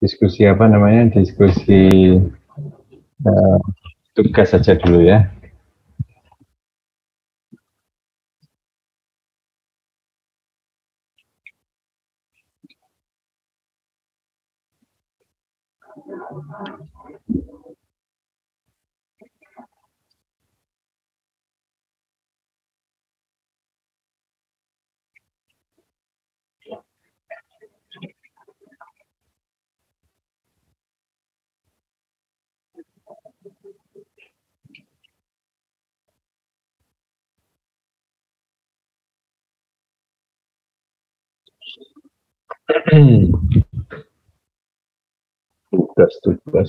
Diskusi apa namanya? Diskusi uh, tugas saja dulu ya.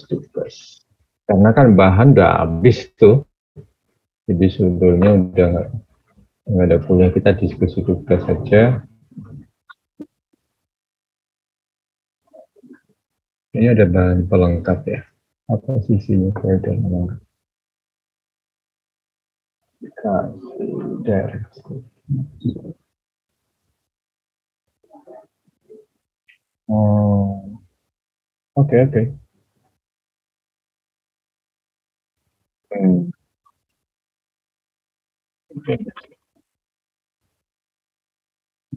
Tugas. Karena kan bahan udah habis tuh, jadi sebetulnya udah nggak ada kuliah, kita diskusi tugas saja. Ini ada bahan pelengkap ya. Apa sisinya? Saya udah melengkap. Kasih direct. Oh, oke oke. Hmm.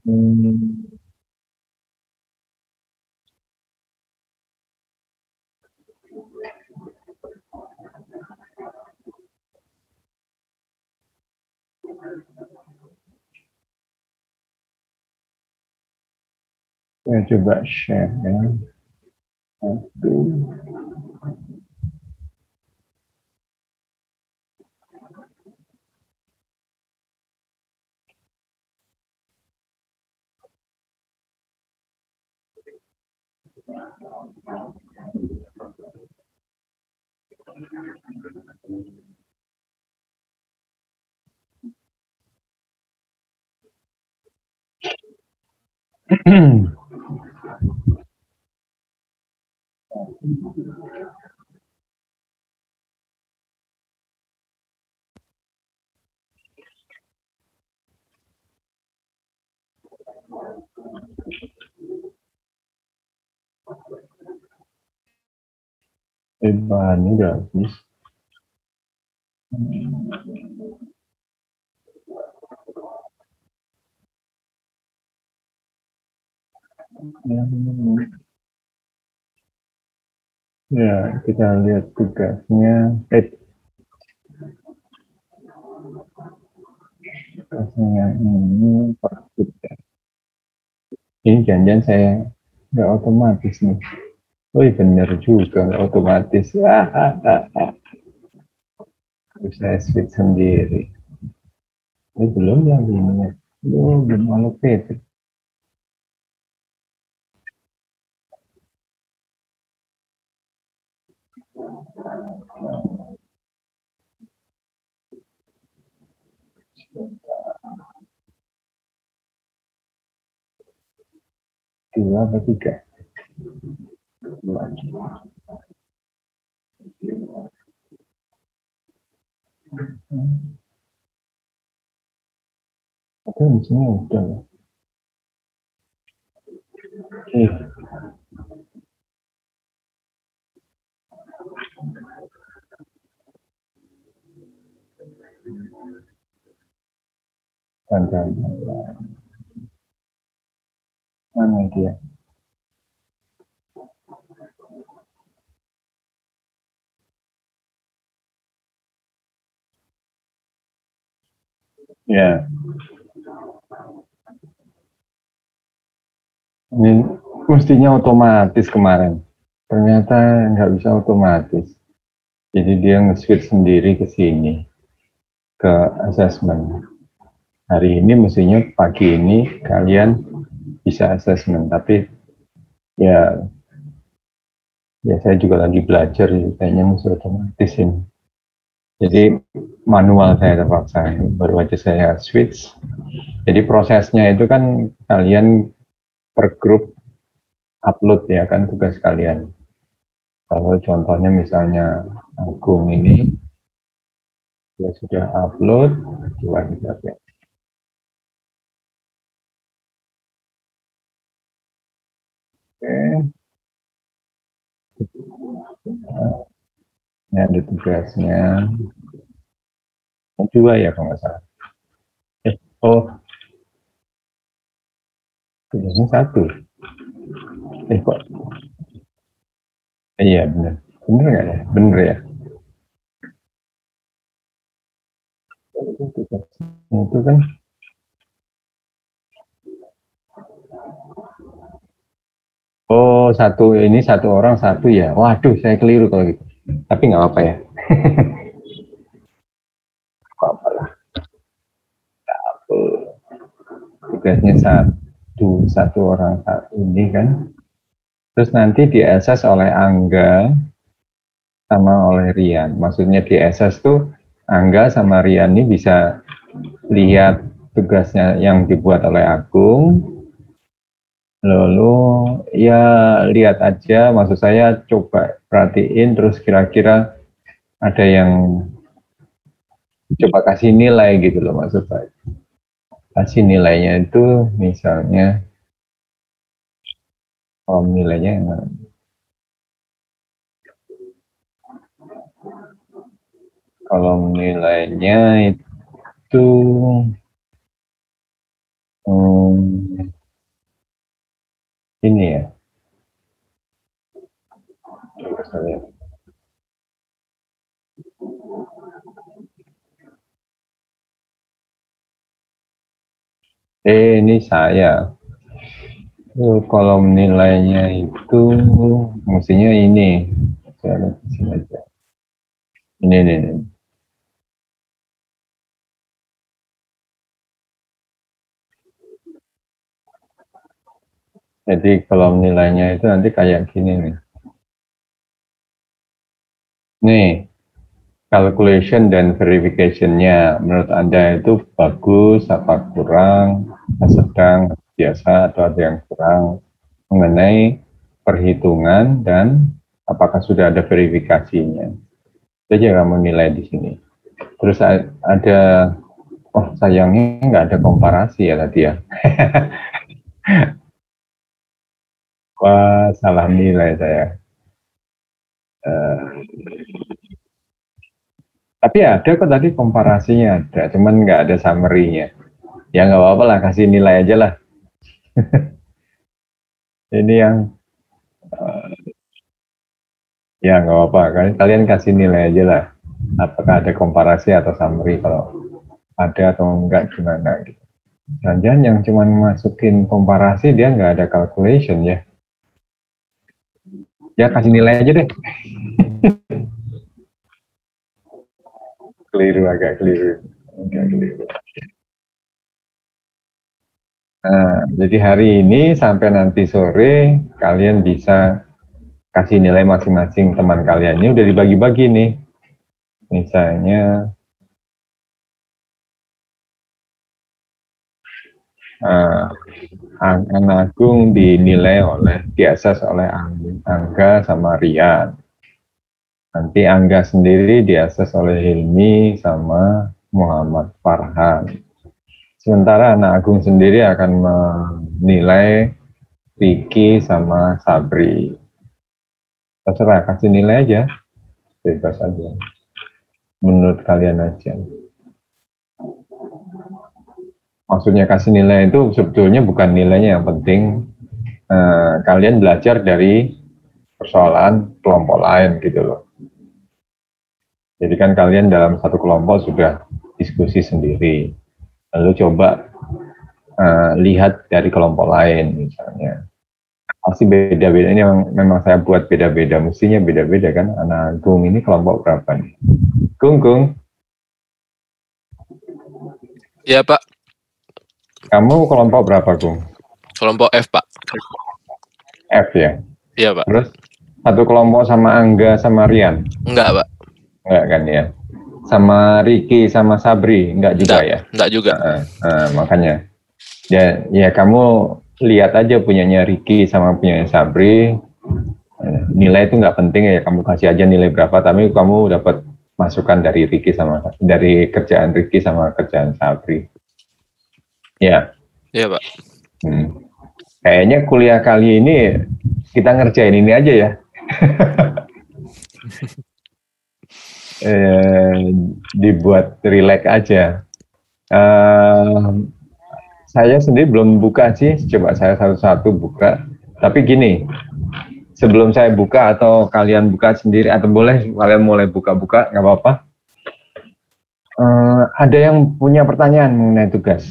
Hmm. Saya coba share ya. Aduh. Bahannya udah habis. Ya, kita lihat tugasnya. Tugasnya ini praktik. Ini janjian saya nggak otomatis nih. Oh iya bener juga, nggak otomatis. Harus saya switch sendiri. Ini belum yang ini. Belum allocated. Dua atau tiga? Dua. Tapi di sini udah. Oke, dan mana dia? Ya, ini mestinya otomatis kemarin. Ternyata nggak bisa otomatis. Jadi dia nge-switch sendiri ke sini, ke assessment. Hari ini mestinya pagi ini kalian bisa assessment, tapi ya, ya saya juga lagi belajar, kayaknya mesti otomatis ini. Jadi manual saya terpaksa, baru aja saya switch. Jadi prosesnya itu kan kalian per grup upload ya kan tugas kalian. Kalau contohnya misalnya Agung ini, dia sudah upload, coba kita lihat. Oke, Ini ada tugasnya. Dua ya kalau nggak salah. Oh, tugasnya satu. Kok? Iya benar. Benar nggak ya? Benar ya. Itu kan. Oh, satu orang satu ya. Waduh, saya keliru kalau gitu. Tapi nggak apa-apa ya. Apa-apa lah. Tugasnya satu orang satu ini kan. Terus nanti di-assess oleh Angga sama oleh Rian. Maksudnya di-assess tuh Angga sama Rian ini bisa lihat tugasnya yang dibuat oleh Agung. Lalu ya lihat aja, maksud saya coba perhatiin terus kira-kira ada yang coba kasih nilai gitu loh maksud saya. Kasih nilainya itu misalnya nilainya kalau nilainya itu ini ya. Coba saya. Ini saya. Kolom nilainya itu mestinya ini. Saya lihat di sini aja. Ini. Jadi kolom nilainya itu nanti kayak gini nih. Nih, calculation dan verification-nya menurut Anda itu bagus, apa kurang, sedang, biasa, atau ada yang kurang mengenai perhitungan dan apakah sudah ada verifikasinya. Itu aja kamu nilai di sini. Terus ada, oh sayangnya nggak ada komparasi ya tadi ya. Wah, salah nilai saya. Tapi ada kok tadi komparasinya ada, cuman nggak ada summary-nya. Ya nggak apa-apa lah, kasih nilai aja lah. Ini yang ya nggak apa-apa, kalian kasih nilai aja lah. Apakah ada komparasi atau summary, kalau ada atau enggak gimana gitu. Jangan-jangan yang cuman masukin komparasi dia nggak ada calculation ya. Ya kasih nilai aja deh. Agak keliru. Nah, jadi hari ini sampai nanti sore kalian bisa kasih nilai masing-masing teman kalian. Ini udah dibagi-bagi nih. Misalnya Anak Agung dinilai diasas oleh Angga sama Rian. Nanti Angga sendiri diasas oleh Hilmi sama Muhammad Farhan. Sementara anak Agung sendiri akan menilai Vicky sama Sabri. Terserah, kasih nilai aja. Bebas aja. Menurut kalian aja. Maksudnya kasih nilai itu sebetulnya bukan nilainya yang penting. Kalian belajar dari persoalan kelompok lain gitu loh. Jadi kan kalian dalam satu kelompok sudah diskusi sendiri. Lalu coba lihat dari kelompok lain misalnya. Pasti beda-beda, ini memang saya buat beda-beda, mestinya beda-beda kan. Anak Gung ini kelompok berapa nih? Gung. Ya Pak. Kamu kelompok berapa Gung? Kelompok F Pak. F ya? Iya Pak. Terus satu kelompok sama Angga sama Rian? Enggak Pak. Enggak kan ya? Sama Ricky sama Sabri? Enggak juga ya? Enggak juga. Makanya. Ya kamu lihat aja punyanya Ricky sama punyanya Sabri. Nilai itu nggak penting ya, kamu kasih aja nilai berapa, tapi kamu dapat masukan dari dari kerjaan Ricky sama kerjaan Sabri. Ya. Iya Pak. Kayaknya kuliah kali ini kita ngerjain ini aja ya. dibuat relax aja. Saya sendiri belum buka sih, coba saya satu-satu buka. Tapi gini, sebelum saya buka atau kalian buka sendiri, atau boleh kalian mulai buka-buka, nggak apa-apa. Ada yang punya pertanyaan mengenai tugas?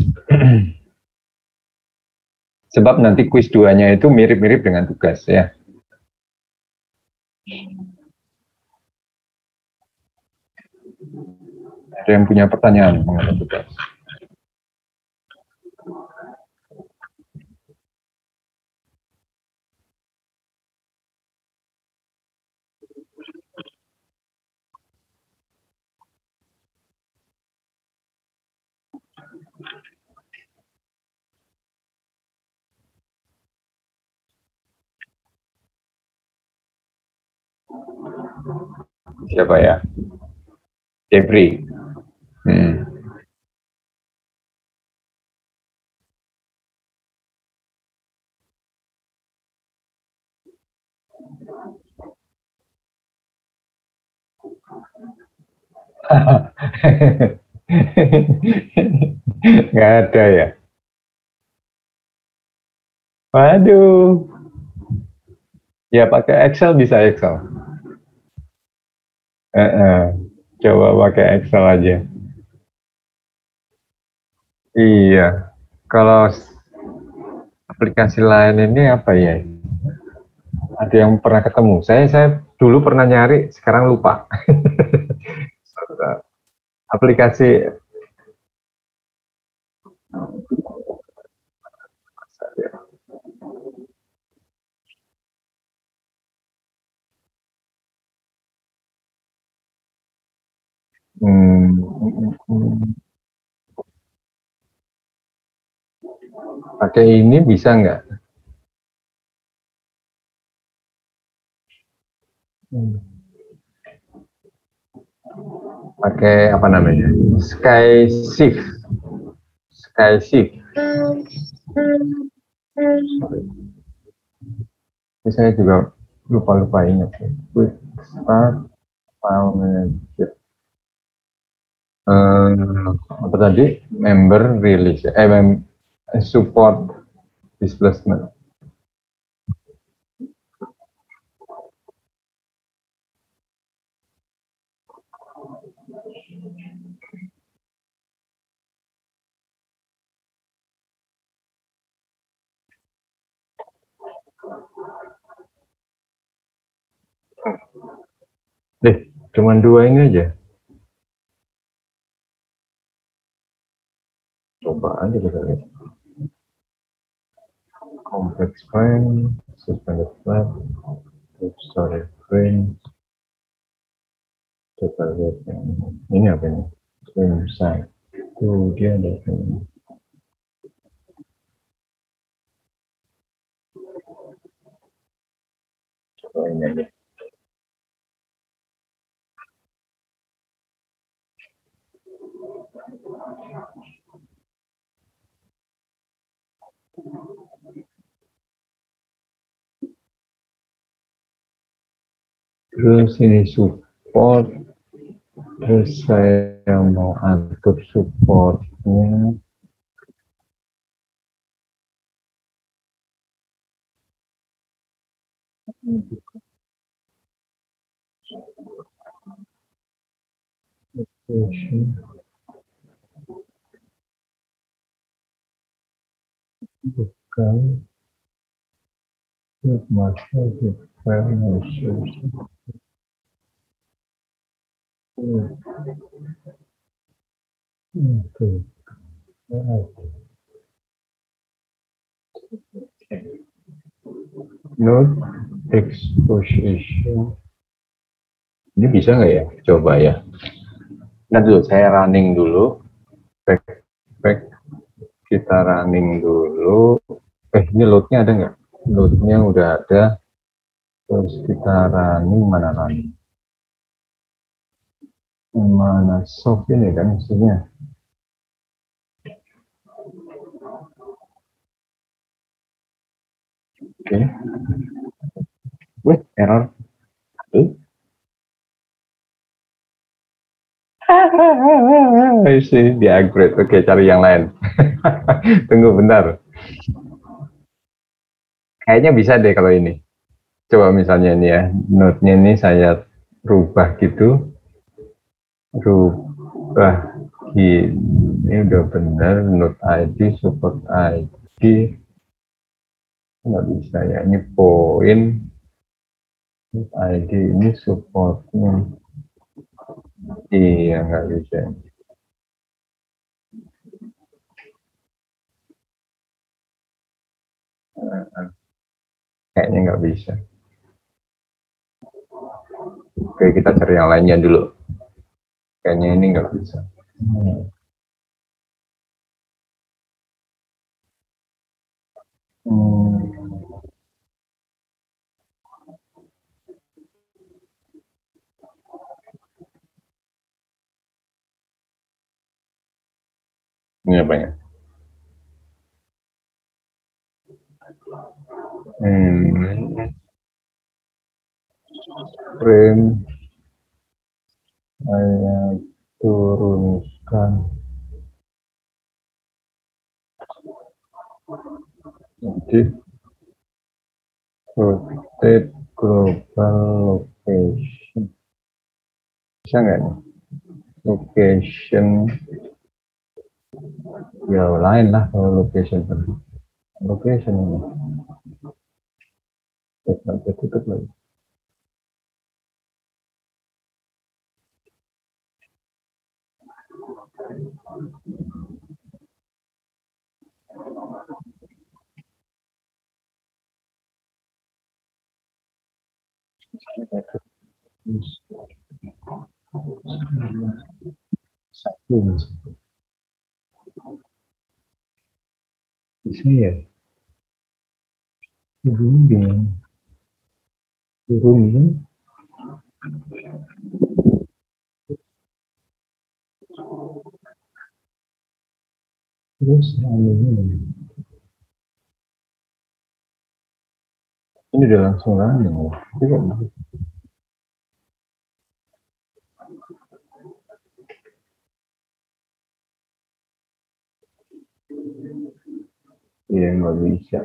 Sebab nanti kuis 2-nya itu mirip-mirip dengan tugas ya. Ada yang punya pertanyaan mengenai tugas? Siapa ya? Jeffrey. Nggak ada ya? Waduh. Ya pakai Excel bisa Excel. Coba pakai Excel aja. Iya. Kalau aplikasi lain ini apa ya? Ada yang pernah ketemu? Saya dulu pernah nyari, sekarang lupa. Aplikasi pakai ini bisa nggak? Pakai apa namanya? SkyShift. Ini saya juga lupa ingat. Quick Start File Manager. Apa tadi? Member release. Support displacement. Cuman 2 ini aja. Coba aja kita lihat. Complex frame, suspended flat, story frame. Coba lihat ini apa ini? Frame size. Tuh dia ada ini. Coba ini aja. Terus ini support, terus saya mau atur supportnya. Bukan masuk di file resource. Node exposition. Ini bisa nggak ya? Coba ya. Nah dulu saya running dulu. Back. Kita running dulu. Ini loadnya ada nggak? Loadnya udah ada. Terus kita running, mana running? Mana soft ini kan maksudnya? Oke. Wih, error. Isi di upgrade. Oke, cari yang lain. Tunggu bentar. Kayaknya bisa deh kalau ini. Coba misalnya ini ya, node-nya ini saya rubah gitu. Rubah gini. Ini udah benar. Node ID, support ID. Nggak bisa ya. Ini poin. Node ID ini supportnya. Iya, nggak bisa. Kayaknya nggak bisa. Oke, kita cari yang lainnya dulu. Kayaknya ini nggak bisa. Ini apa ya? Frame saya turunkan jadi rotate global location, bisa nggak nih? Location ya lain lah kalau location location ini tutup lagi. Satu bisa ya, turun terus ini udah langsung running ya. Iya nggak bisa.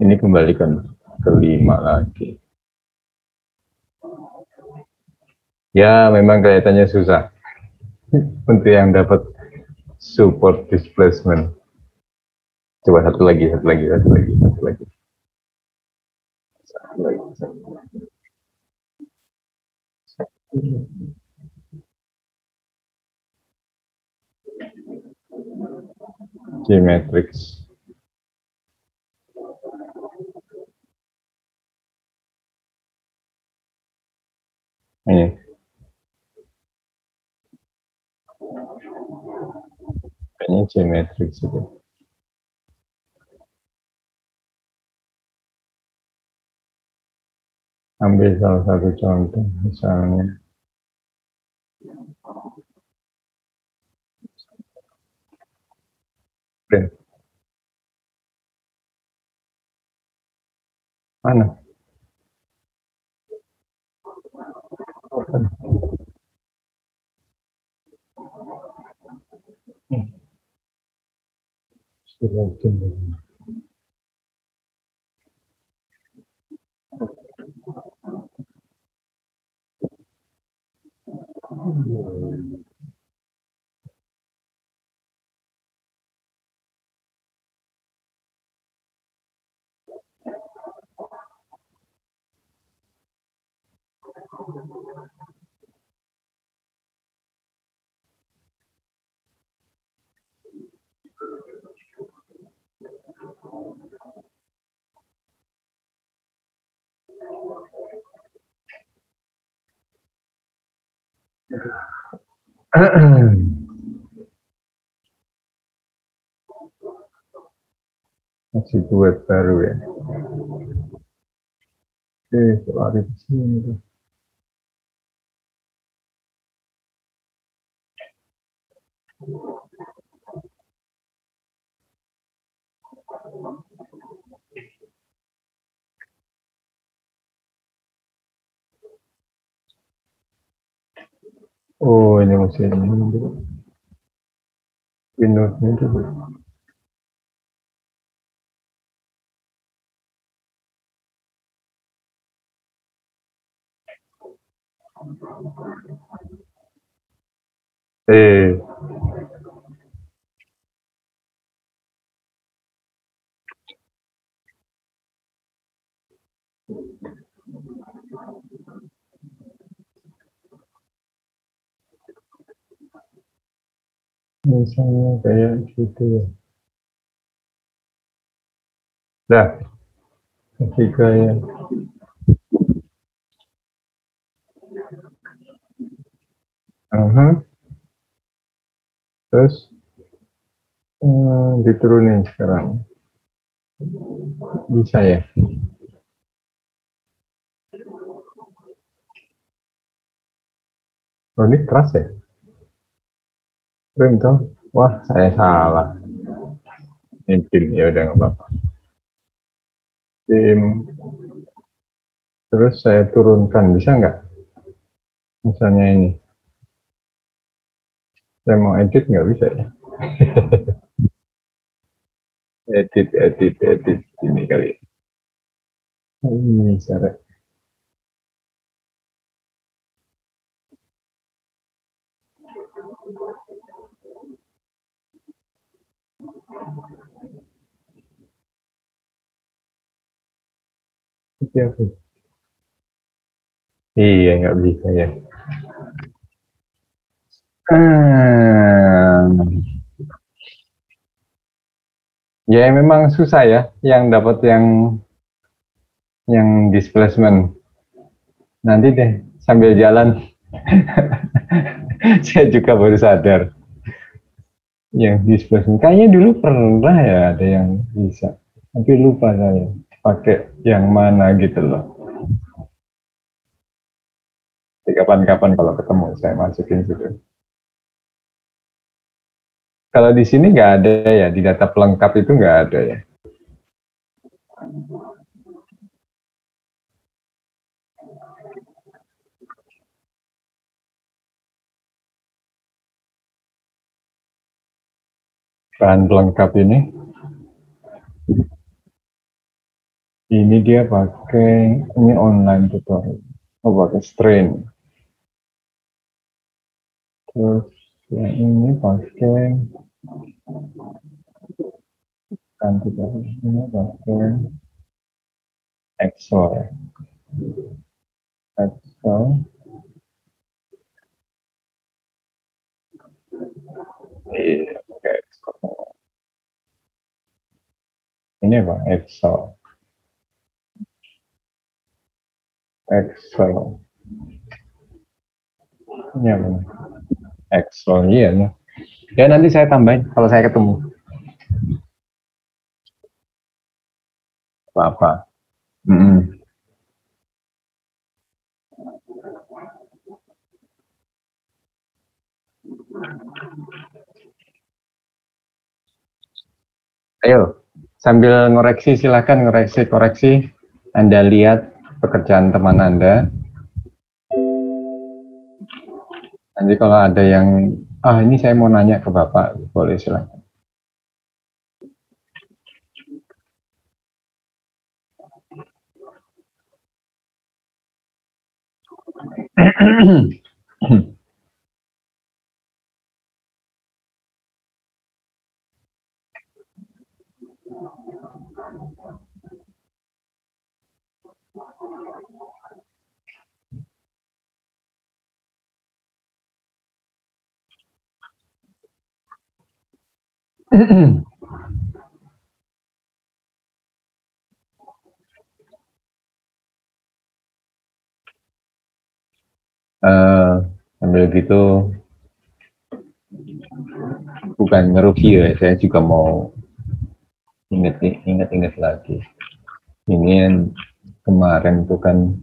Ini kembalikan ke 5 lagi. Ya memang kelihatannya susah untuk yang dapat support displacement. Coba satu lagi. Geometrics. Ini. Kayaknya geometrics itu. Ambil salah satu contoh, misalnya. Print. Mana? Masih buat baru ya. Oke, lari di sini tuh. Oh, ini mesinnya dulu. Windows-nya dulu. Eh, misalnya kayak gitu ya. Dah, ketiga ya. Aha. Terus diturunin sekarang. Bisa ya? Oh, ini keras ya? Keren tuh. Wah, saya salah. Ini tim, ya udah nggak apa-apa. Tim, terus saya turunkan, bisa nggak? Misalnya ini, saya mau edit nggak bisa ya? Edit. Ini kali. Ini cara. Iya, nggak bisa ya. Hmm. Ya memang susah ya, yang dapat yang displacement. Nanti deh sambil jalan, saya juga baru sadar yang displacement. Kayaknya dulu pernah ya ada yang bisa, tapi lupa saya pakai yang mana gitu loh. Jadi kapan-kapan kalau ketemu saya masukin situ. Kalau di sini nggak ada ya, di data pelengkap itu nggak ada ya. Bahan pelengkap ini dia pakai, ini online tutorial. Oh, pakai strain. Terus yang ini pakai kan tutorial. Ini pakai Excel ya. Excel. Iya, pakai Excel. Ini apa? Excel. Excel. Ini apa? Excel, iya. Ya nanti saya tambahin kalau saya ketemu. Apa-apa. Mm-mm. Ayo, sambil ngoreksi silakan ngoreksi-koreksi. Anda lihat pekerjaan teman Anda. Nanti kalau ada yang, ini saya mau nanya ke Bapak, boleh silakan. Sambil gitu, bukan nge-review ya, saya juga mau inget-inget lagi. Ini yang kemarin itu kan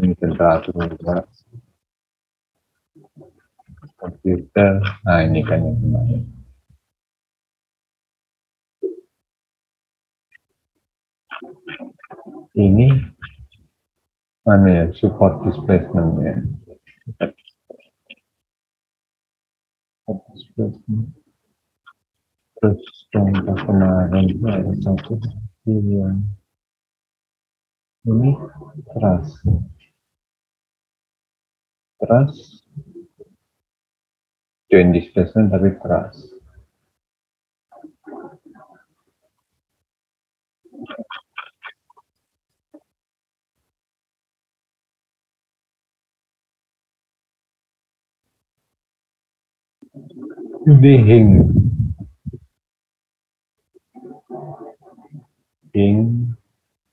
ini temperatur komputer. Nah ini kan yang kemarin. Ini mana ya, support displacement ya. Support displacement. Terus contoh kemarin itu ada satu yang ini trust join displacement tapi trust. Ini hing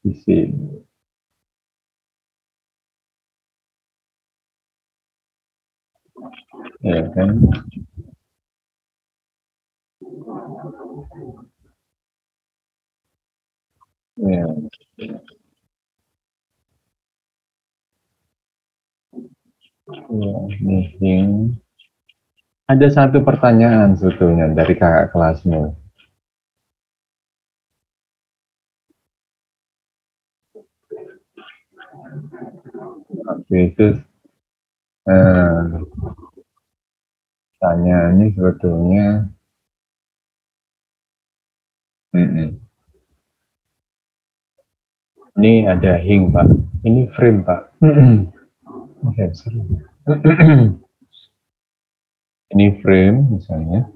di sini. Ya kan? Ya. Ya, ini ada satu pertanyaan sebetulnya dari kakak kelasmu. Waktu itu tanyanya sebetulnya ini ada hing Pak, ini frame Pak. Okay, ini frame misalnya,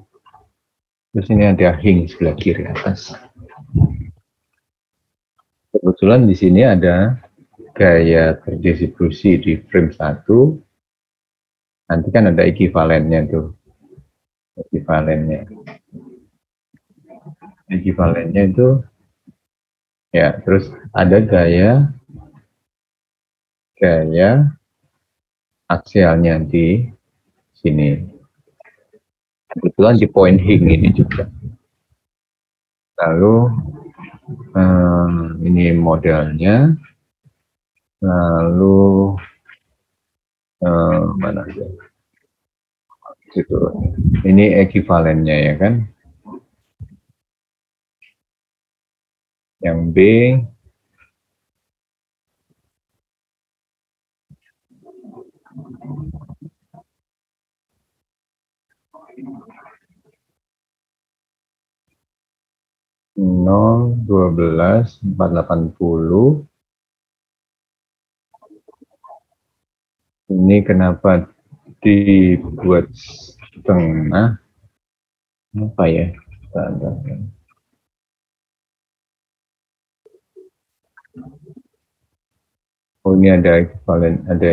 terus ini ada hing sebelah kiri atas. Kebetulan di sini ada gaya terdistribusi di frame 1, nanti kan ada ekivalennya tuh, ekivalennya itu ya, terus ada gaya aksialnya di sini. Kebetulan di point hing ini juga. Lalu ini modelnya. Lalu mana aja? Gitu. Ini ekivalennya ya kan? Yang B (0, 12, 480). Ini kenapa dibuat setengah? Apa ya? Oh, ini ada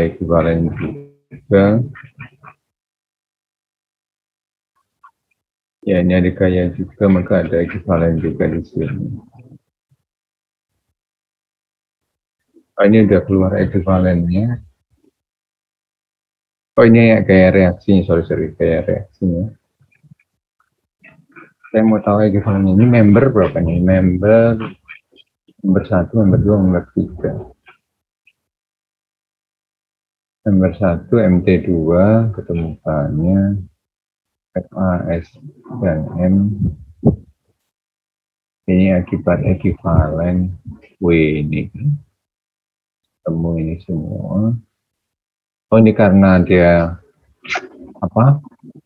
ekivalen juga. Ya, ini ada gaya juga, maka ada ekivalen juga di sini. Oh, ini udah keluar ekivalennya. Oh, ini gaya reaksinya, sorry, gaya reaksinya. Saya mau tahu ekivalennya. Ini member berapa nih? Member 1, member 2, member 3. Member 1 MT2 ketemukannya FAS dan M. Ini akibat ekivalen W ini. Ketemu ini semua. Oh, ini karena dia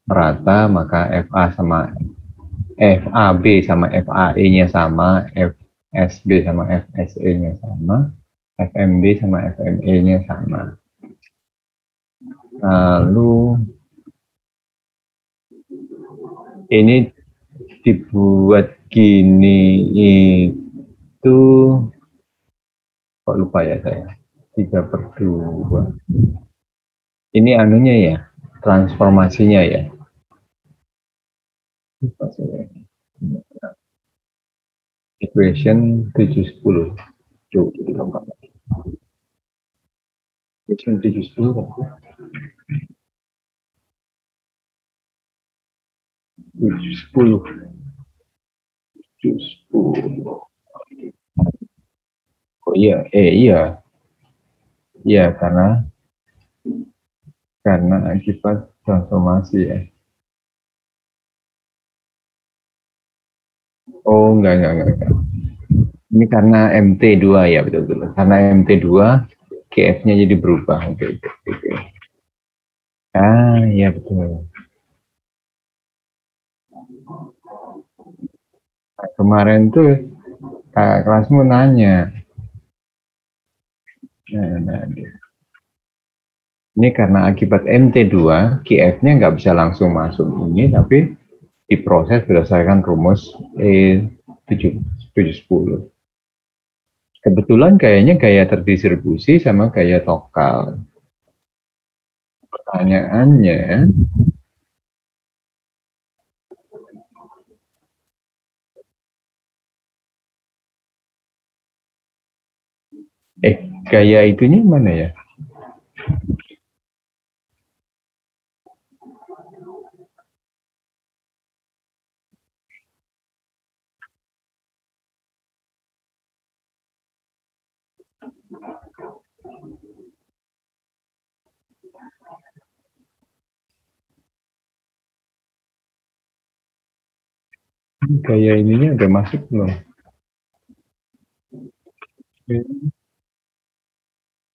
merata, maka FAB sama FAE-nya sama, FSB sama FSE-nya sama, FMB sama FME-nya sama. Lalu ini dibuat gini itu, kok lupa ya saya, 3/2. Ini anunya ya, transformasinya ya. Equation 710. Equation 710. 710. Oh iya, iya karena akibat transformasi ya. Oh enggak. Ini karena MT2 ya, betul. Karena MT2 QF-nya jadi berubah. Oke. Ah, iya betul. Nah, kemarin tuh kakak kelasmu nanya. Nah, ini karena akibat MT2, QF-nya nggak bisa langsung masuk ini, tapi diproses berdasarkan rumus E710. Kebetulan kayaknya gaya terdistribusi sama gaya tokal. Pertanyaannya, gaya itunya mana ya? Gaya ininya udah masuk belum?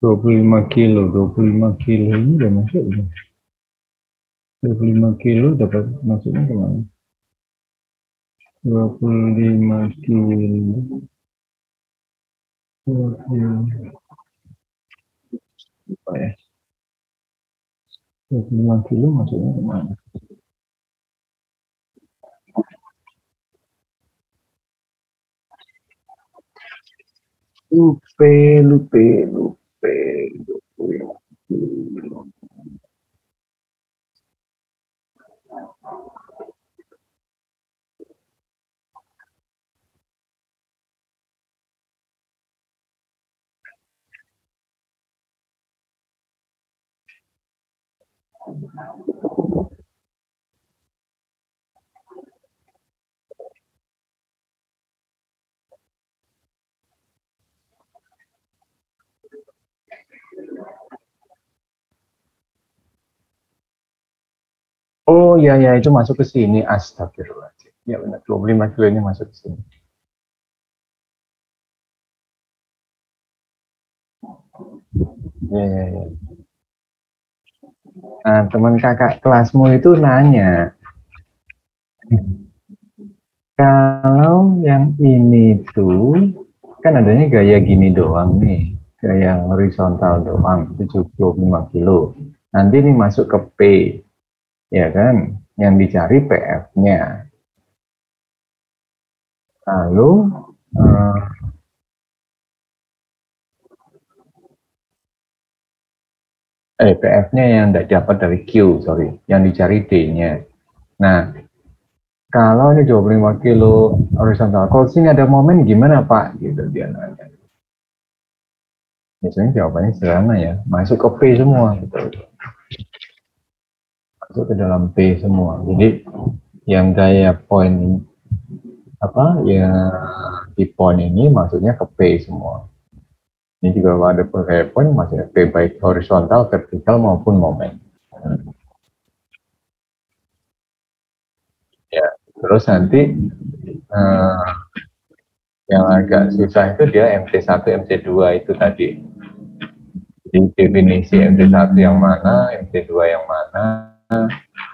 25 kilo ini udah masuk belum? 25 kilo dapat masuknya kemana? 25 kilo. 25 kilo masuknya kemana? Lupe. Oh ya itu masuk ke sini. Astagfirullahaladzim. Ya benar, 25 kilo ini masuk ke sini. Ya. Nah, teman kakak kelasmu itu nanya, kalau yang ini tuh kan adanya gaya gini doang nih, gaya horizontal doang, 75 kilo. Nanti ini masuk ke P, ya kan? Yang dicari PF-nya. Lalu PF-nya yang tidak dapat dari Q, yang dicari D-nya. Nah, kalau ini 25 kilo horizontal, kalau sini ada momen gimana Pak? Gitu dia nanya. Biasanya jawabannya sederhana ya, masuk ke P semua. Gitu. Masuk ke dalam P semua. Jadi yang gaya poin ya di poin ini maksudnya ke P semua. Ini juga kalau ada gaya poin maksudnya P baik horizontal, vertikal maupun momen. Ya, terus nanti yang agak susah itu dia MT1, MT2 itu tadi. Jadi definisi MT1 yang mana, MT2 yang mana.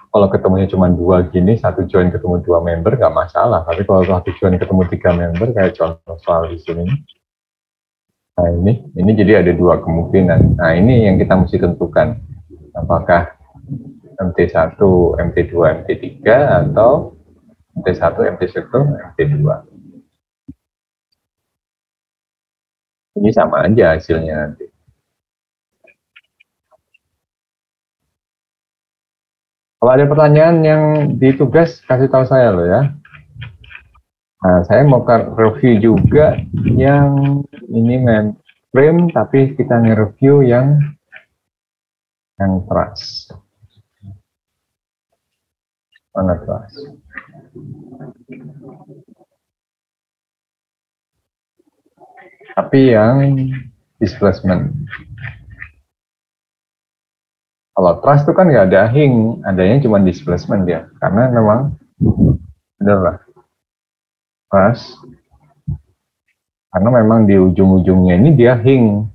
Kalau ketemunya cuma dua gini, satu join ketemu dua member nggak masalah. Tapi kalau satu join ketemu tiga member, kayak contoh soal di sini. Nah ini jadi ada dua kemungkinan. Nah ini yang kita mesti tentukan. Apakah MT1, MT2, MT3 atau MT1, MT1, MT2. Ini sama aja hasilnya nanti. Kalau ada pertanyaan yang ditugas, kasih tahu saya loh ya. Nah, saya mau review juga yang ini mainframe, tapi kita nge-review yang trust. Mana trust? Tapi yang displacement. Kalau trust itu kan nggak ada hing, adanya cuma displacement dia, karena memang adalah trust, karena memang di ujung-ujungnya ini dia hing.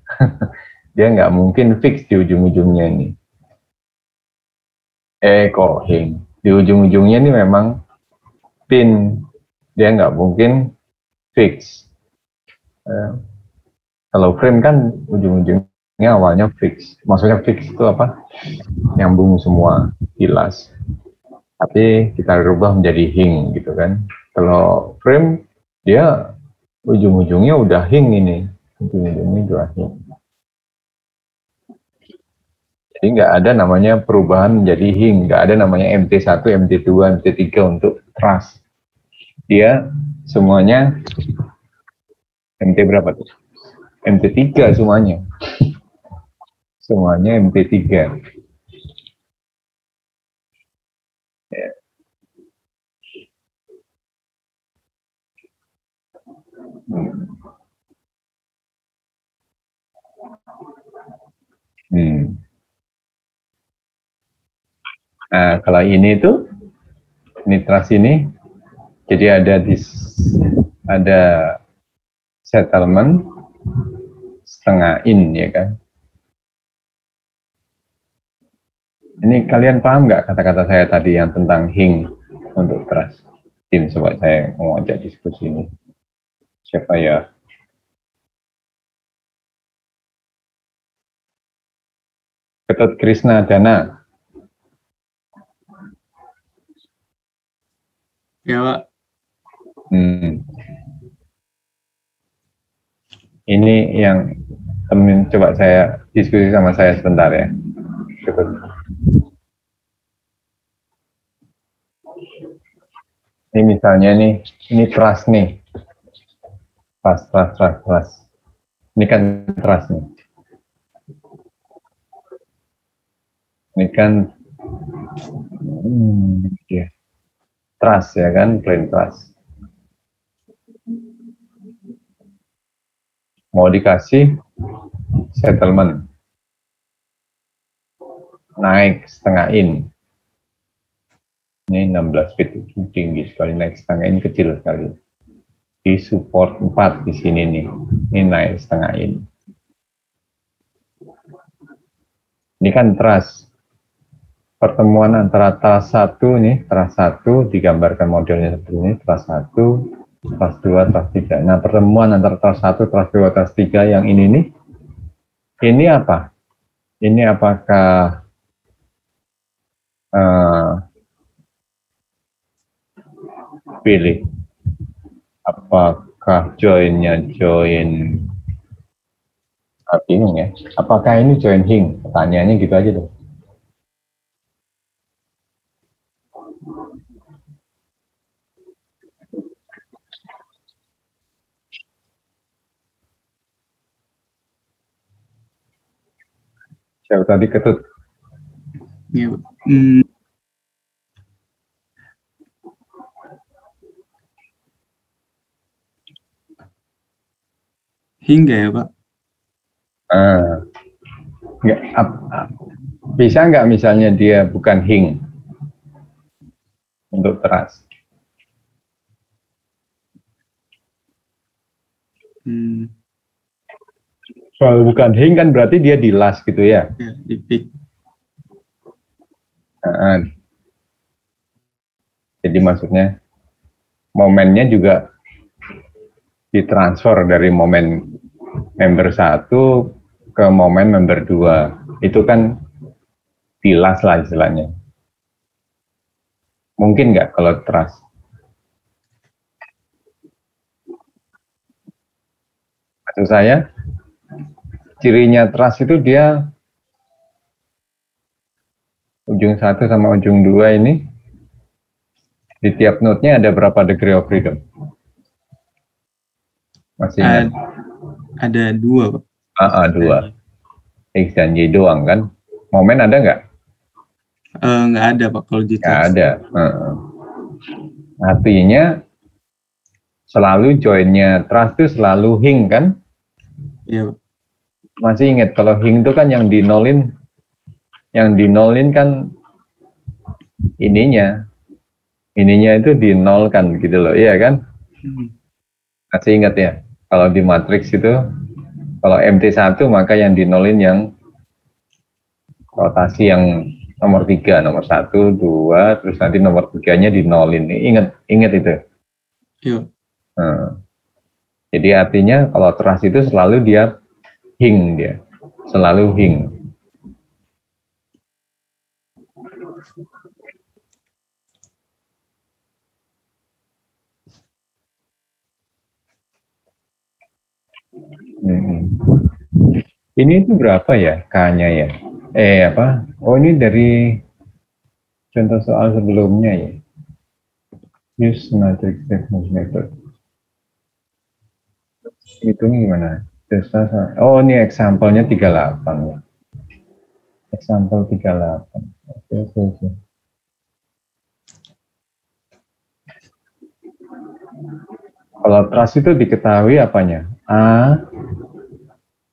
dia nggak mungkin fix di ujung-ujungnya ini. Kok hing. Di ujung-ujungnya ini memang pin, dia nggak mungkin fix. Kalau frame kan ujung-ujungnya awalnya fix. Maksudnya fix itu apa? Nyambung semua, jelas. Tapi kita rubah menjadi hing gitu kan. Kalau frame, dia ujung-ujungnya udah hing ini. Ujung-ujungnya udah hing. Jadi nggak ada namanya perubahan menjadi hing. Nggak ada namanya MT1, MT2, MT3 untuk truss. Dia semuanya MT berapa tuh? MT3 semuanya. Semuanya MT3. Ya. Nah, kalau ini tuh, nitras ini, jadi ada settlement setengah in, ya kan? Ini kalian paham nggak kata-kata saya tadi yang tentang hing untuk trust? Ini coba saya mau ajak diskusi ini. Siapa ya? Ketut Krishna Dana. Ya, Pak. Ini yang temen coba saya diskusi sama saya sebentar ya. Ketut. Ini misalnya nih, ini trust nih. Trust. Ini kan trust nih. Ini kan trust ya kan, plain trust. Mau dikasih settlement naik setengah in. Ini 16 bit tinggi sekali, naik setengah in kecil sekali. Di support 4 di sini nih. Ini naik setengah in. Ini kan trust. Pertemuan antara trust 1 nih, trust 1 digambarkan modelnya seperti ini, trust 1, trust 2, trust 3. Nah, pertemuan antara trust 1, trust 2, trust 3 yang ini nih, ini apa? Ini apakah pilih? Apakah joinnya join? Bingung ya. Apakah ini join hing? Pertanyaannya gitu aja tuh. Siapa tadi Ketut? Ya, Pak. Hingga ya, Pak? Bisa nggak misalnya dia bukan hing untuk trust? Soal bukan hing kan berarti dia di last gitu ya? Ya, di pick. Jadi maksudnya momennya juga ditransfer dari momen member 1 ke momen member 2. Itu kan di last lah istilahnya. Mungkin nggak kalau trust? Maksud saya, cirinya trust itu dia ujung 1 sama ujung 2 ini di tiap node-nya ada berapa degree of freedom? Masih ingat? Ada 2, Pak. 2. X dan Y doang kan? Momen ada nggak? Nggak ada, Pak, kalau gitu. Nggak ada. Artinya selalu joinnya trust itu selalu hing kan? Iya, Pak. Masih ingat kalau hing itu kan yang dinolin kan ininya itu dinolkan gitu loh, iya kan? Masih ingat ya, kalau di matriks itu Kalau MT1 maka yang dinolin yang rotasi yang nomor 3, nomor 1, 2, terus nanti nomor 3-nya dinolin. Ingat itu. Iya. Jadi artinya kalau trust itu selalu dia hing dia. Selalu hing. Ini itu berapa ya K-nya ya? Apa? Oh ini dari contoh soal sebelumnya ya. Use matrix difference method. Itu gimana? Oh ini example-nya 38 ya. Example 38. Oke. Kalau trust itu diketahui apanya? A,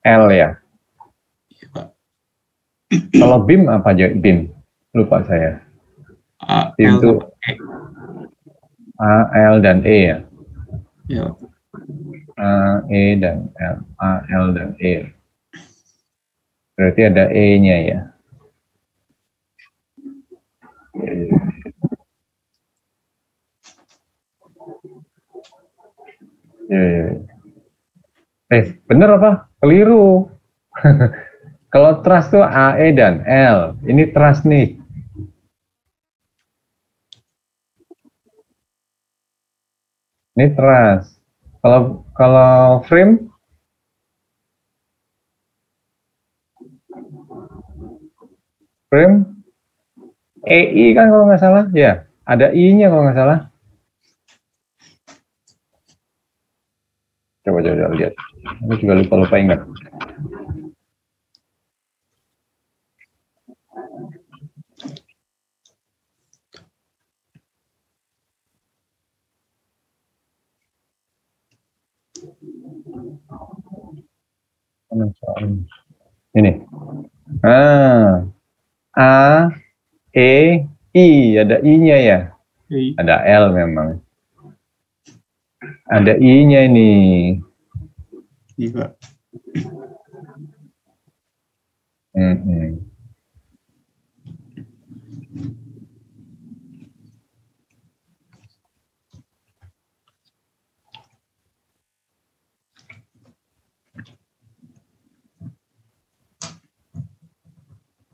L ya. Kalau BIM apa aja? BIM? Lupa saya. BIM itu A, L, dan E ya? Iya. A, E, dan L. A, L, dan E. Berarti ada E-nya ya? Bener apa? Keliru. Kalau trust tuh A, E, dan L. Ini trust nih. Ini trust. Kalau frame? Frame? EI kan kalau nggak salah. Ya, ada I-nya kalau nggak salah. Coba lihat. Aku juga lupa ingat. Ini. A, E, I. Ada I-nya ya? Ada L memang. Ada I-nya ini. Iya.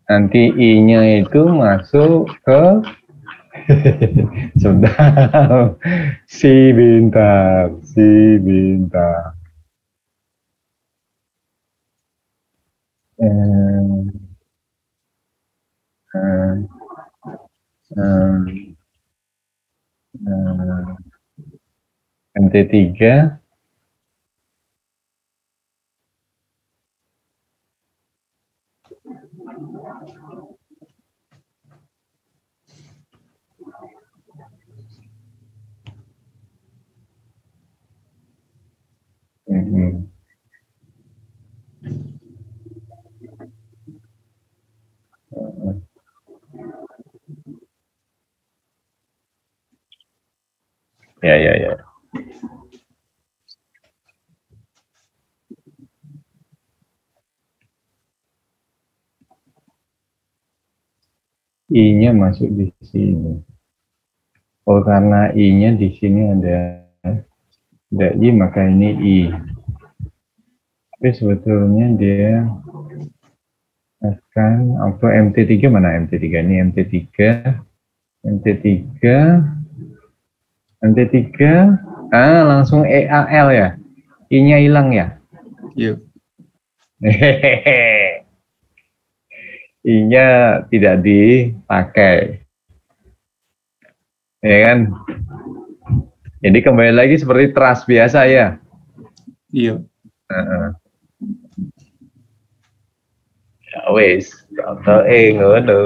Nanti I-nya itu masuk ke sudah si bintang. MT3 ya. I-nya masuk di sini. Oh, karena I-nya di sini ada I, maka ini I. Tapi sebetulnya dia akan auto MT3 mana MT3? Ini MT3 langsung EAL ya? I-nya hilang ya? Iya. I-nya tidak dipakai. Ya kan? Jadi kembali lagi seperti trust biasa ya? Iya. Ya wis, contoh ngono.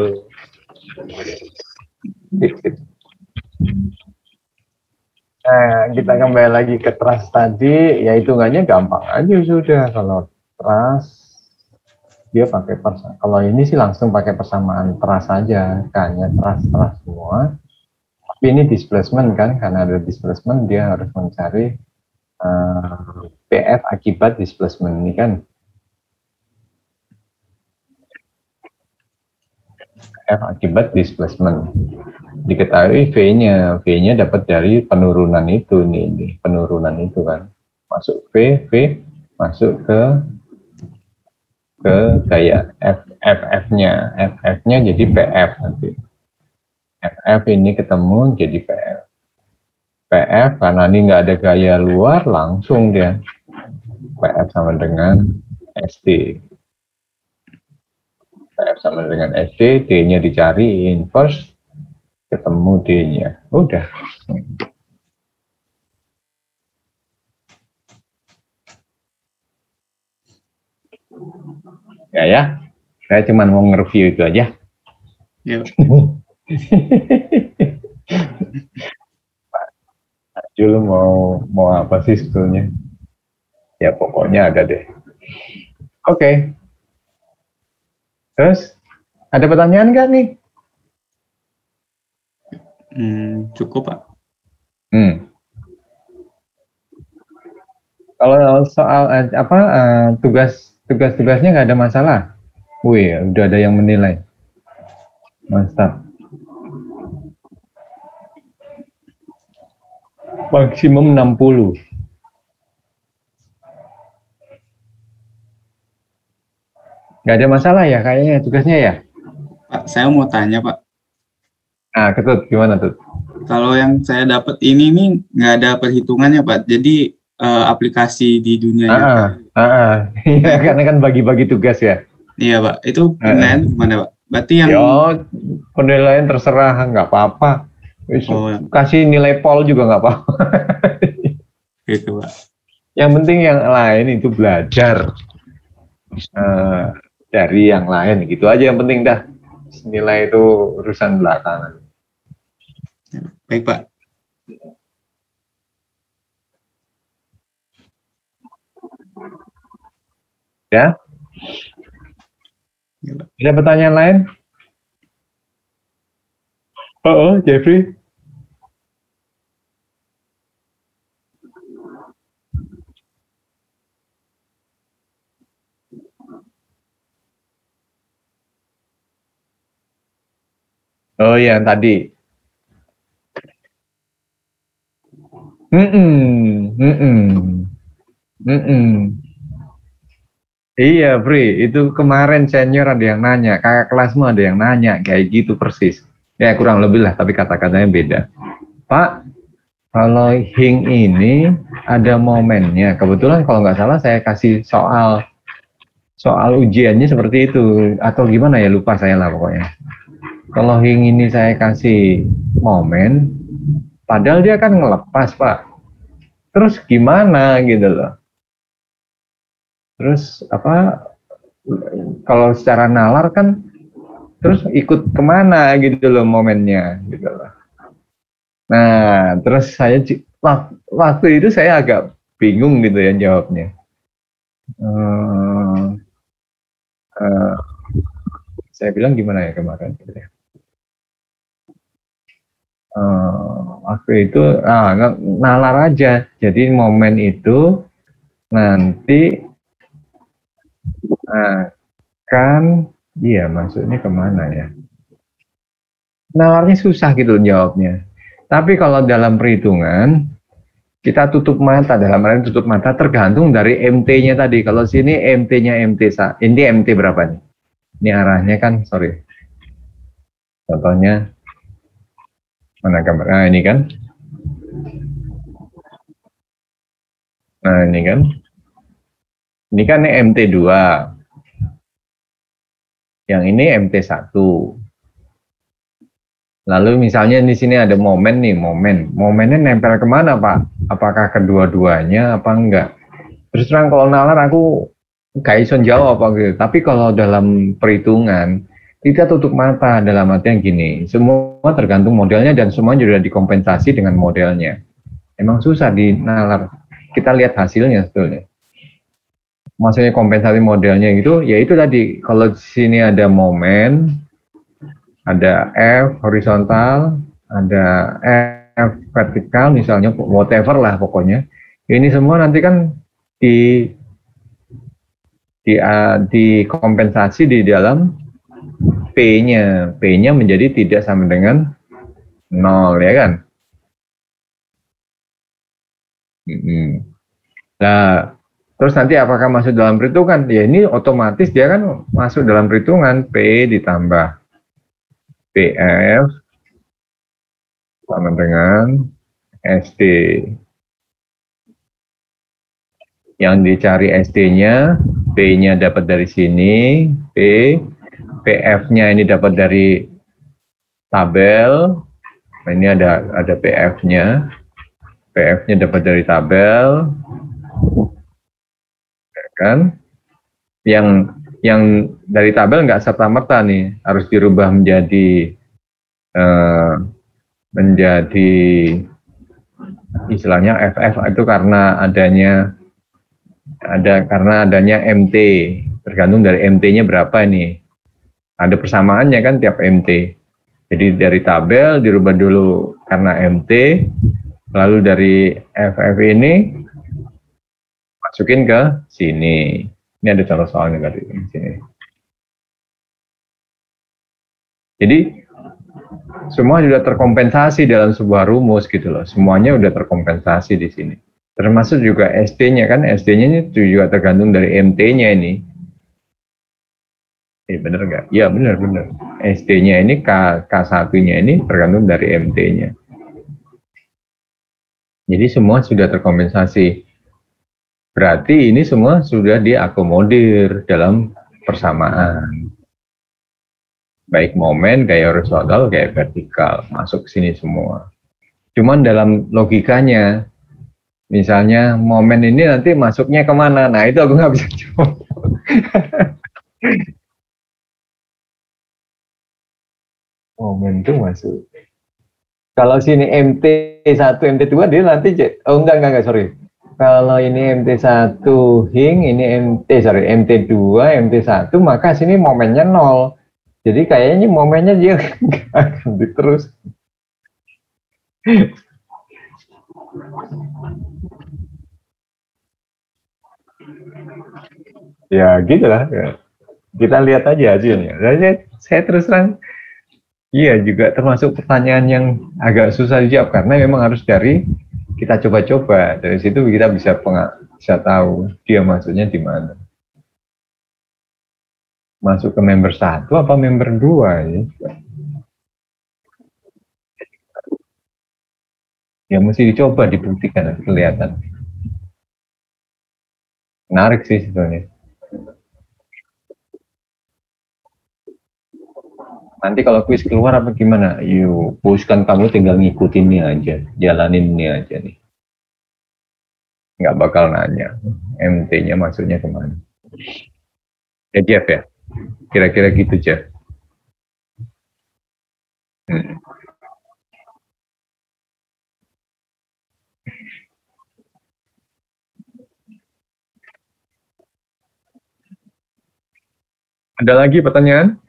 Nah, kita kembali lagi ke trust tadi, ya hitungannya gampang aja sudah. Kalau trust dia pakai kalau ini sih langsung pakai persamaan trust saja, hanya trust semua. Tapi ini displacement kan, karena ada displacement dia harus mencari PF akibat displacement ini kan. F akibat displacement. Diketahui V-nya dapat dari penurunan itu nih, penurunan itu kan. Masuk V masuk ke gaya FF-nya. FF-nya jadi PF nanti. FF ini ketemu jadi PF. PF karena ini nggak ada gaya luar, langsung dia PF sama dengan SD. PF sama dengan SD, D-nya dicari inverse, ketemu D-nya. Udah. Ya, saya cuma mau nge-review itu aja. Yuk. Jul mau apa sih sebetulnya? Ya pokoknya ada deh. Oke. Terus ada pertanyaan nggak nih? Cukup, Pak. Kalau soal tugas-tugasnya nggak ada masalah. Wih, udah ada yang menilai. Mantap. Maksimum 60. Nggak ada masalah ya kayaknya tugasnya ya? Pak, saya mau tanya, Pak. Ah, Ketut, gimana Tut? Kalau yang saya dapat ini nih nggak ada perhitungannya, Pak. Jadi aplikasi di dunia nyata. Iya, karena kan bagi-bagi tugas ya. Iya, Pak. Itu penilaian gimana, Pak? Berarti yang penilaian terserah, nggak apa-apa. Kasih nilai pol juga nggak apa-apa. Gitu, Pak. Yang penting yang lain itu belajar dari yang lain, gitu aja yang penting dah. Nilai itu urusan belakangan. Baik, Pak. Ya? Ada pertanyaan lain? Jeffrey. Oh iya, yang tadi. Iya, Bri, itu kemarin senior ada yang nanya, kakak kelasmu ada yang nanya, kayak gitu persis. Ya kurang lebih lah, tapi kata-katanya beda. Pak, kalau hing ini ada momennya. Kebetulan kalau nggak salah saya kasih soal ujiannya seperti itu, atau gimana ya, lupa saya lah pokoknya. Kalau hing ini saya kasih momen, padahal dia kan ngelepas, Pak. Terus gimana gitu loh. Terus kalau secara nalar kan terus ikut kemana gitu loh momennya gitu loh. Nah terus saya waktu itu saya agak bingung gitu ya jawabnya. Saya bilang gimana ya kemarin gitu ya. Waktu itu nalar aja, jadi momen itu nanti maksudnya kemana ya? Nalarnya susah gitu jawabnya. Tapi kalau dalam perhitungan kita tutup mata, tergantung dari MT-nya tadi. Kalau sini MT-nya ini MT berapa nih? Ini arahnya kan, sorry. Contohnya mana gambar? Nah ini kan. Nah ini kan. Ini kan MT2. Yang ini MT1. Lalu misalnya di sini ada momen nih, momennya nempel kemana Pak? Apakah kedua-duanya apa enggak? Terus terang kalau nalar aku gak iso jawab apa gitu. Tapi kalau dalam perhitungan kita tutup mata, dalam artian gini, semua tergantung modelnya dan semua sudah dikompensasi dengan modelnya. Emang susah di nalar. Kita lihat hasilnya sebetulnya. Maksudnya kompensasi modelnya gitu, ya itu tadi, kalau di sini ada momen, ada F horizontal, ada F vertikal misalnya, whatever lah pokoknya. Ini semua nanti kan dikompensasi di dalam P-nya. P-nya menjadi tidak sama dengan 0, ya kan? Nah, terus nanti apakah masuk dalam perhitungan? Ya ini otomatis dia kan masuk dalam perhitungan. P ditambah PF sama dengan SD. Yang dicari SD-nya, P-nya dapat dari sini, P, PF-nya ini dapat dari tabel. Nah, ini ada PF-nya. PF-nya dapat dari tabel. Kan? Yang dari tabel nggak serta-merta nih, harus dirubah menjadi istilahnya FF itu karena adanya MT, tergantung dari MT-nya berapa ini. Ada persamaannya kan tiap MT. Jadi dari tabel dirubah dulu karena MT, lalu dari FF ini masukin ke sini. Ini ada contoh soalnya tadi di sini. Jadi semua sudah terkompensasi dalam sebuah rumus gitu loh. Semuanya sudah terkompensasi di sini. Termasuk juga SD-nya kan, SD-nya itu juga tergantung dari MT-nya ini. Bener nggak? Ya bener. SD-nya ini, K1-nya ini tergantung dari MT-nya. Jadi semua sudah terkompensasi. Berarti ini semua sudah diakomodir dalam persamaan. Baik momen, kayak horizontal, kayak vertikal. Masuk ke sini semua. Cuman dalam logikanya, misalnya momen ini nanti masuknya kemana? Nah itu aku nggak bisa jawab. Momen itu masuk. Kalau sini MT1, MT2 dia nanti, enggak, sorry. Kalau ini MT1 hing, ini MT2, MT1, maka sini momennya 0. Jadi kayaknya momennya dia nggak akan terus. Ya gitu lah. Kita lihat aja hasilnya. Saya terus terang, iya juga termasuk pertanyaan yang agak susah dijawab karena memang harus kita coba-coba. Dari situ kita bisa tahu dia masuknya di mana. Masuk ke member 1 apa member 2 ya? Ya mesti dicoba, dibuktikan, nanti kelihatan. Menarik sih sebetulnya. Nanti kalau kuis keluar apa gimana? Yuk, kan kamu tinggal ngikutin ini aja, jalanin ini aja nih. Nggak bakal nanya, MT-nya maksudnya kemana. Ya Jeff ya? Kira-kira gitu Jeff. Ada lagi pertanyaan?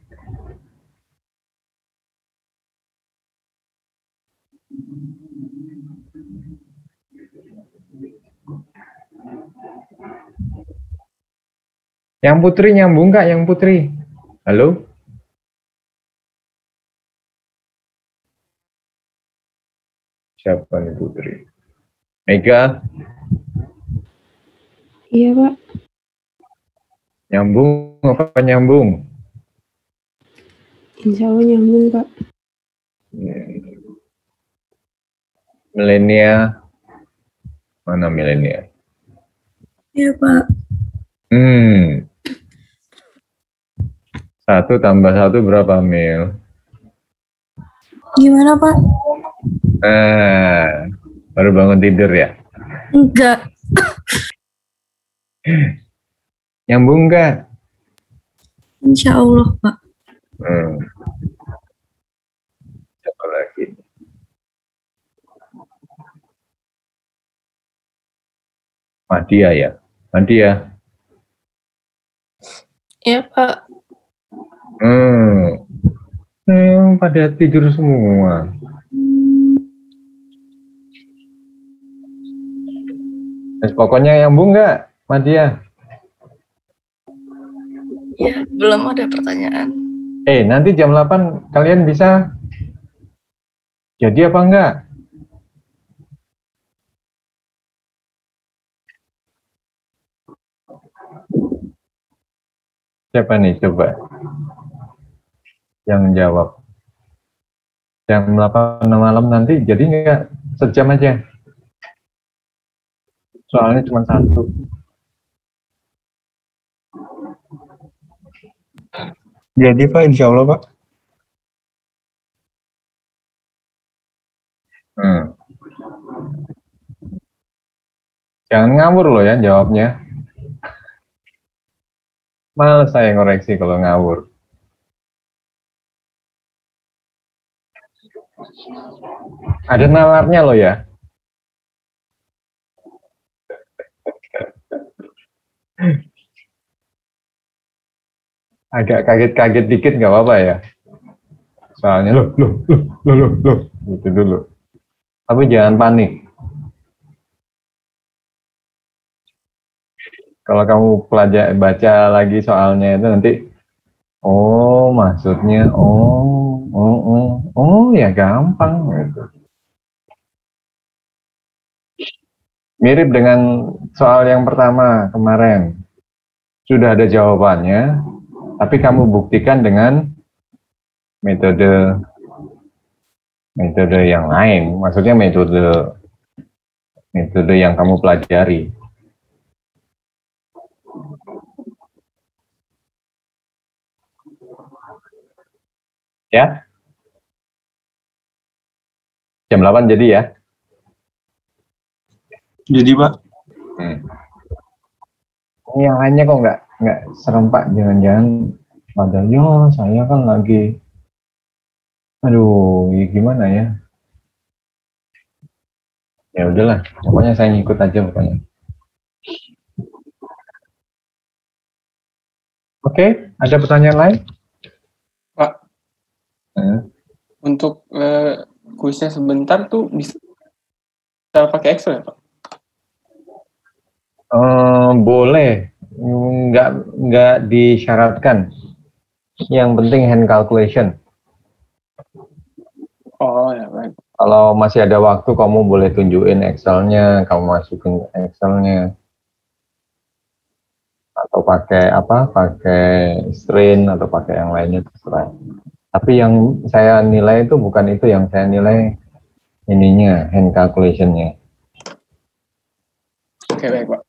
Yang Putri nyambung nggak? Yang Putri? Halo? Siapa nih Putri? Mega? Iya Pak. Nyambung apa nyambung? Insya Allah nyambung Pak. Milenia? Mana milenia? Iya Pak. 1 tambah 1 berapa mil? Gimana Pak? Baru bangun tidur ya? Enggak. Nyambung nggak? Insya Allah Pak. Siapa lagi? Madia ya? Madia? Iya Pak. Pada tidur semua. Pokoknya nyambung nggak, Madia? Ya, belum ada pertanyaan. Nanti jam 8 kalian bisa jadi apa enggak? Siapa nih coba yang jawab? Jam 8 malam nanti jadi enggak? Sejam aja. Soalnya cuma satu. Jadi Pak, insya Allah Pak. Jangan ngawur loh ya jawabnya. Males saya ngoreksi kalau ngawur. Ada nalarnya loh ya. Agak kaget-kaget dikit nggak apa-apa ya. Soalnya loh, gitu dulu. Tapi jangan panik. Kalau kamu baca lagi soalnya itu nanti, oh maksudnya, ya gampang gitu. Mirip dengan soal yang pertama kemarin. Sudah ada jawabannya, tapi kamu buktikan dengan metode yang lain. Maksudnya metode yang kamu pelajari. Ya? Jam 8 jadi ya? Jadi Pak. Yang lainnya kok nggak serempak, jangan-jangan padahal saya kan lagi, aduh ya gimana ya? Ya udahlah, pokoknya saya ngikut aja pokoknya. Oke, ada pertanyaan lain? Pak, untuk kuisnya sebentar tuh bisa pakai Excel ya Pak? Boleh, nggak disyaratkan. Yang penting hand calculation. Oh ya baik. Kalau masih ada waktu, kamu boleh tunjukin Excel-nya, kamu masukin Excel-nya. Atau pakai apa? Pakai strain atau pakai yang lainnya terserah. Tapi yang saya nilai itu bukan itu, yang saya nilai ininya, hand calculation-nya. Oke baik Pak.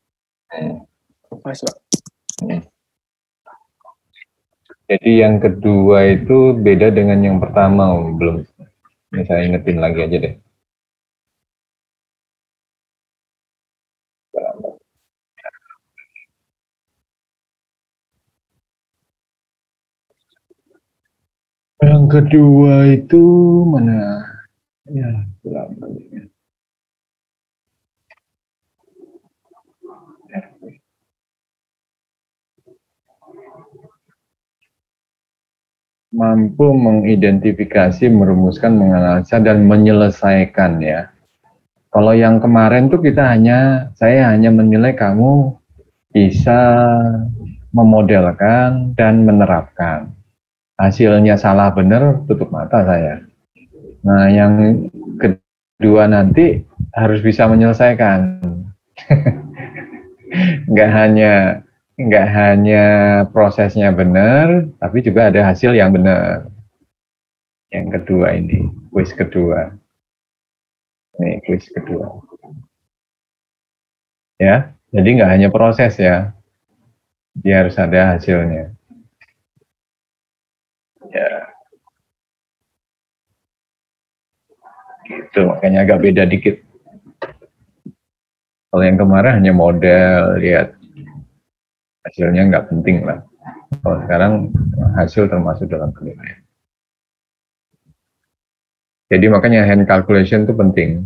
Makasih Pak. Jadi yang kedua itu beda dengan yang pertama, belum. Ini saya ingetin lagi aja deh. Yang kedua itu mana? Ya, mampu mengidentifikasi, merumuskan, menganalisa, dan menyelesaikan ya. Kalau yang kemarin tuh saya hanya menilai kamu bisa memodelkan dan menerapkan. Hasilnya salah benar, tutup mata saya. Nah, yang kedua nanti harus bisa menyelesaikan. Nggak hanya prosesnya benar, tapi juga ada hasil yang benar. Yang kedua ini, kuis kedua. Ini kuis kedua. Ya, jadi nggak hanya proses ya, dia harus ada hasilnya. Ya, gitu. Makanya agak beda dikit. Kalau yang kemarin hanya model, lihat hasilnya nggak penting lah. Kalau sekarang hasil termasuk dalam penilaian. Jadi makanya hand calculation itu penting.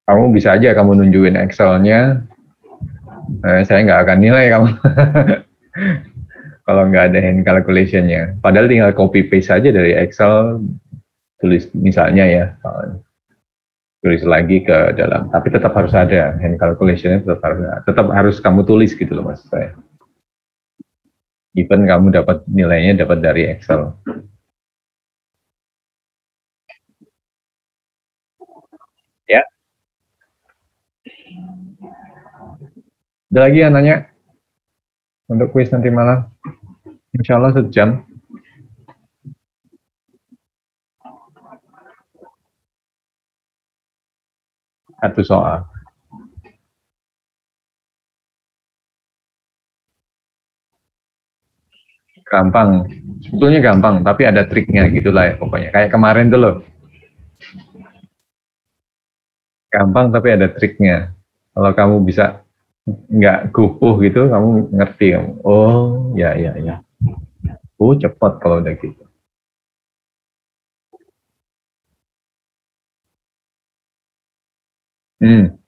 Kamu bisa aja kamu nunjukin Excel-nya, saya nggak akan nilai kamu. Kalau nggak ada hand calculation-nya. Padahal tinggal copy paste saja dari Excel, tulis misalnya ya, tulis lagi ke dalam. Tapi tetap harus ada hand calculation-nya, tetap harus kamu tulis gitu loh maksud saya. Even kamu dapat nilainya dapat dari Excel. Ya. Ada lagi yang nanya untuk kuis nanti malam? Insya Allah sejam. Satu soal. Gampang. Sebetulnya gampang, tapi ada triknya gitulah ya pokoknya. Kayak kemarin tuh loh. Gampang tapi ada triknya. Kalau kamu bisa nggak gupuh gitu, kamu ngerti. Oh, ya, ya, ya. Cepat kalau udah gitu. Hmm.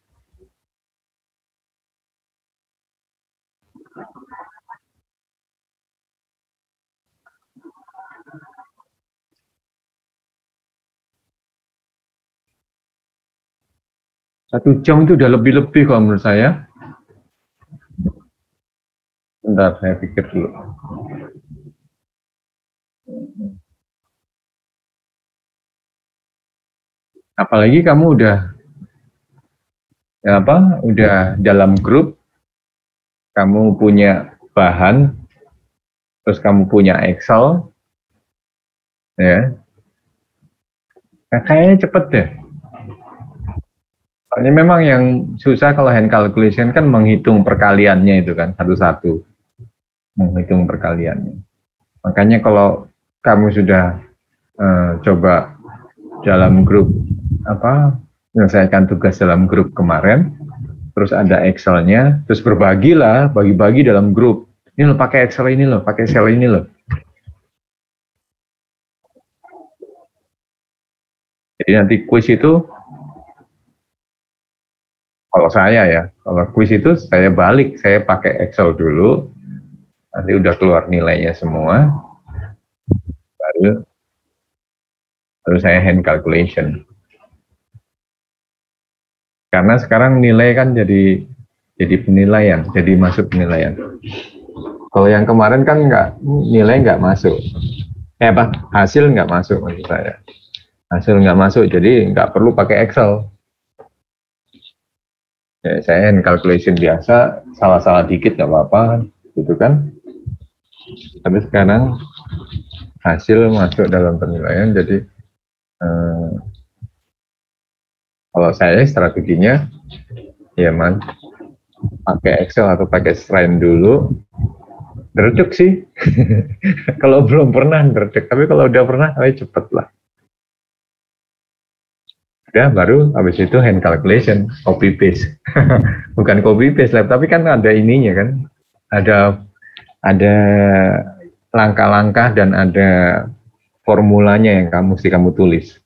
Satu jam itu udah lebih-lebih kalau menurut saya. Bentar, saya pikir dulu. Apalagi kamu udah udah dalam grup, kamu punya bahan, terus kamu punya Excel, ya, nah, kayaknya cepet deh. Soalnya memang yang susah kalau hand calculation kan menghitung perkaliannya itu kan satu-satu, menghitung perkaliannya. Makanya kalau kamu sudah coba dalam grup menyelesaikan tugas dalam grup kemarin, terus ada Excel-nya, terus berbagilah, bagi-bagi dalam grup. Ini loh pakai Excel ini loh, pakai Excel ini loh. Jadi nanti kuis itu, kalau saya ya, kalau kuis itu saya balik, saya pakai Excel dulu, nanti udah keluar nilainya semua, baru saya hand calculation. Karena sekarang nilai kan jadi penilaian, jadi masuk penilaian. Kalau yang kemarin kan nilai nggak masuk, hasil nggak masuk maksud saya. Hasil nggak masuk, jadi nggak perlu pakai Excel. Ya, saya hand calculation biasa, salah-salah dikit nggak apa-apa, gitu kan. Tapi sekarang hasil masuk dalam penilaian, jadi kalau saya strateginya, ya pakai Excel atau pakai Shrine dulu, dredeg sih. Kalau belum pernah dredeg, tapi kalau udah pernah, cepet lah. Udah baru habis itu hand calculation, copy paste. Bukan copy paste lah, tapi kan ada ininya kan, ada langkah-langkah dan ada formulanya yang mesti kamu tulis.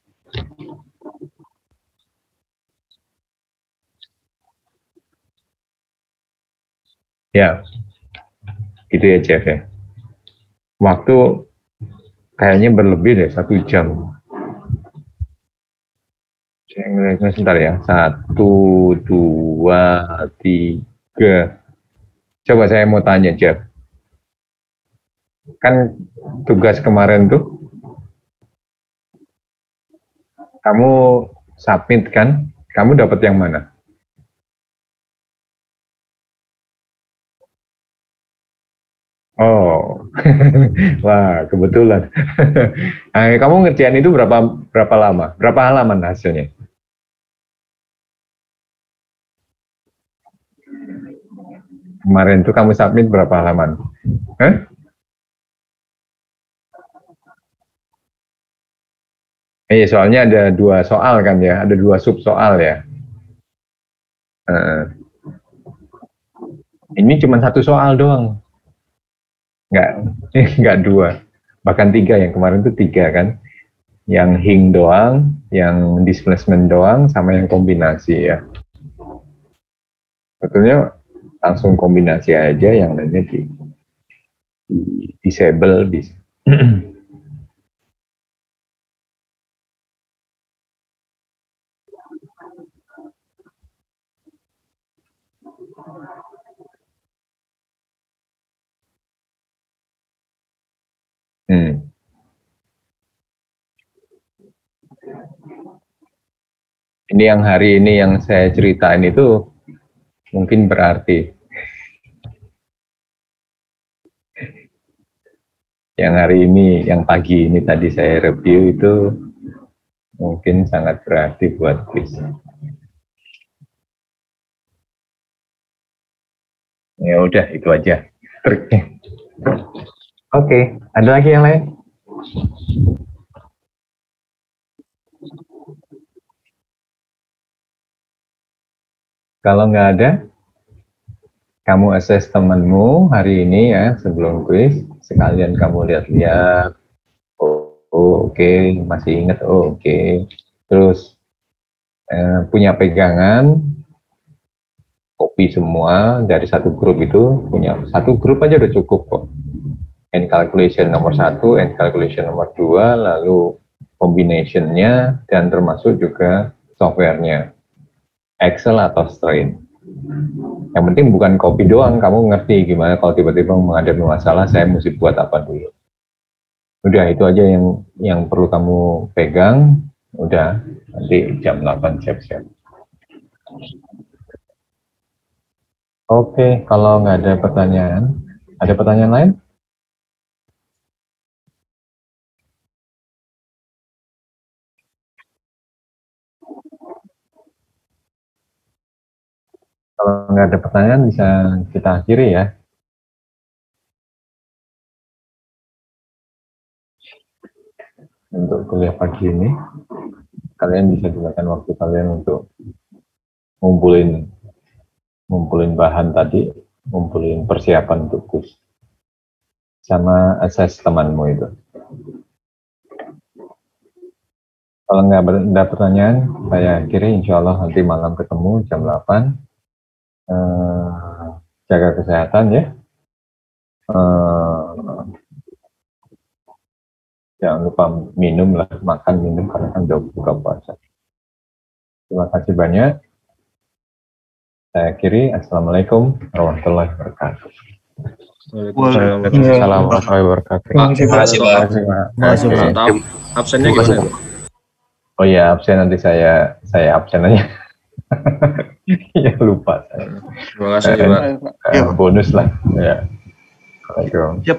Ya, gitu ya Jeff ya. Waktu kayaknya berlebih deh 1 jam. Sebentar ya, 1, 2, 3. Coba saya mau tanya Jeff. Kan tugas kemarin tuh, kamu submit kan? Kamu dapat yang mana? Oh, wah kebetulan. Kamu ngerjain itu berapa lama? Berapa halaman hasilnya? Kemarin tuh kamu submit berapa halaman? Hah? Soalnya ada 2 soal kan ya, ada 2 sub soal ya. Ini cuma 1 soal doang. Nggak 2. Bahkan 3, yang kemarin tuh 3 kan. Yang hing doang, yang displacement doang, sama yang kombinasi ya. Sebetulnya langsung kombinasi aja, yang lainnya di disable bisa. Ini yang hari ini yang saya ceritain itu mungkin berarti. Yang hari ini, yang pagi ini tadi saya review itu mungkin sangat berarti buat quiz. Ya udah, itu aja triknya. Oke, ada lagi yang lain? Kalau nggak ada, kamu assess temanmu hari ini ya sebelum quiz. Sekalian kamu lihat-lihat. Oke, masih ingat. Oke. Terus punya pegangan copy semua dari satu grup itu, punya satu grup aja udah cukup kok. End calculation nomor 1, end calculation nomor 2, lalu combination-nya dan termasuk juga software-nya. Excel atau Strain. Yang penting bukan copy doang, kamu ngerti gimana kalau tiba-tiba menghadapi masalah, saya mesti buat apa dulu. Udah, itu aja yang perlu kamu pegang. Udah, nanti jam 8 siap-siap. Oke, kalau nggak ada pertanyaan, ada pertanyaan lain? Kalau nggak ada pertanyaan, bisa kita akhiri ya. Untuk kuliah pagi ini, kalian bisa gunakan waktu kalian untuk ngumpulin bahan tadi, ngumpulin persiapan untuk quiz, sama assess temanmu itu. Kalau nggak ada pertanyaan, saya akhiri. Insya Allah nanti malam ketemu jam 8. Jaga kesehatan ya. Jangan lupa minum lah, makan minum karena kan udah buka puasa. Terima kasih banyak. Saya akhiri. Assalamualaikum warahmatullahi wabarakatuh. Waalaikumsalam warahmatullahi wabarakatuh. Terima kasih, Pak. Terima kasih. Absennya gimana? Oh iya, absen nanti saya absen aja. Ya lupa saya. Terima kasih, Pak. Bonus lah. Ya. Assalamualaikum. Siap.